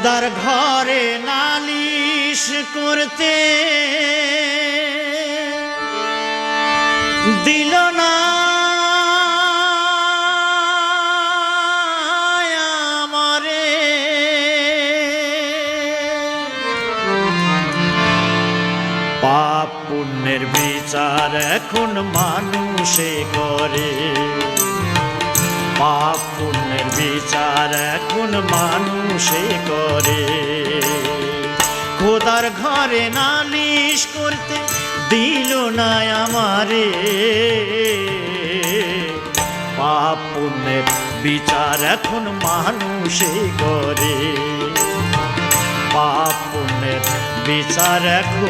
খোদার ঘরে নালিশ করতে দিল না আমারে, পাপ পুণ্যের বিচার এখন মানুষে করে, পাপ পুণ্যের বিচার এখন মানুষে করে। খোদার ঘরে নালিশ করতে দিল না আমারে, পাপ পুণ্যের বিচার এখন মানুষে করে, পাপ পুণ্যের বিচার এখন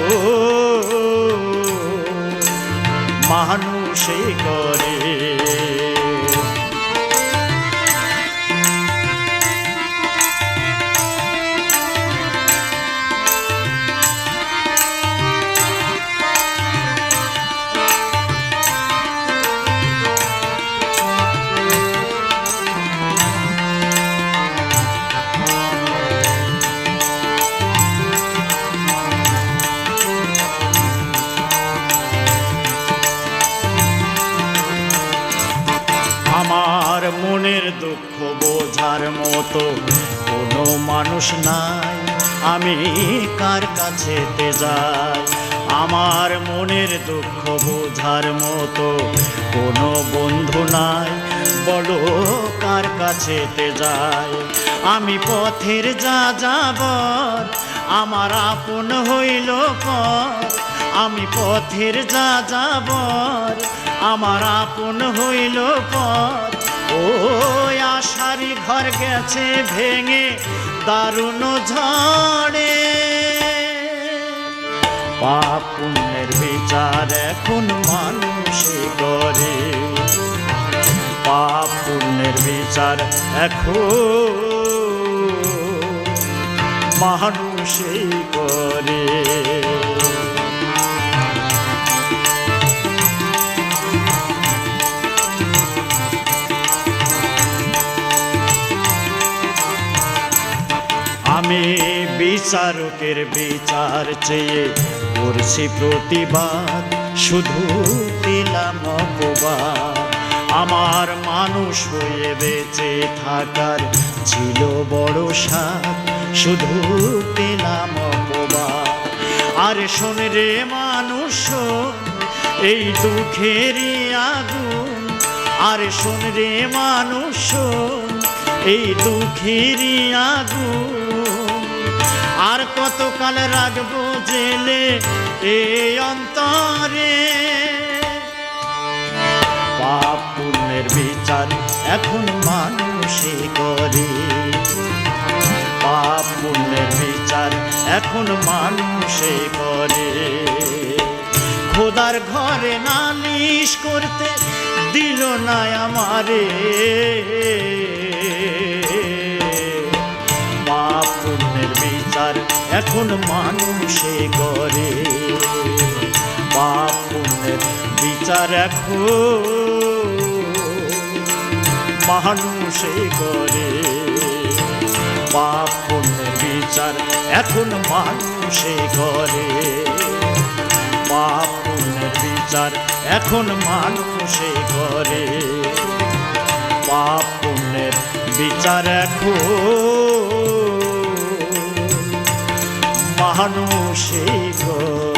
মানুষে করে। আমার মনের দুঃখ বোঝার মতো কোনো মানুষ নাই, আমি কার কাছেতে যাই? আমার মনের দুঃখ বোঝার মতো কোনো বন্ধু নাই, বলো কার কাছেতে যাই? আমি পথের যা যাবার আমার আপন হইল পর, আমি পথের যা যাবার আমার আপন হইল পর। ও আশারি ঘর গেছে ভেঙে দারুণ ঝড়ে, পাপ পুণ্যের বিচার এখন মানুষে করে, পাপ পুণ্যের বিচার এখন মানুষে করে। আমি বিচারকের বিচার চেয়ে করছি প্রতিবাদ, শুধু দিলাম অপবাদ। আমার মানুষ হয়ে বেঁচে থাকার ছিল বড় স্বাদ, শুধু দিলাম অপবাদ। আর শোন রে মানুষ এই দুঃখেরই আগুন, আর শোন রে মানুষ এই দুঃখেরই আগুন, আর কতকাল রাখবো জেলে এই অন্তরে? পাপ পুণ্যের বিচার এখন মানুষে করে, পাপ পুণ্যের বিচার এখন মানুষে করে। খোদার ঘরে নালিশ করতে দিল না আমারে, পাপ পুণ্যের বিচার এখন মানুষে করে, পাপ পুণ্যের বিচার এখন মানুষে করে, পাপ পুণ্যের বিচার এখন মানুষে করে, পাপ পুণ্যের বিচার এখন মানুষে করে, পাপ পুণ্যের বিচার এখন মানুষে করে।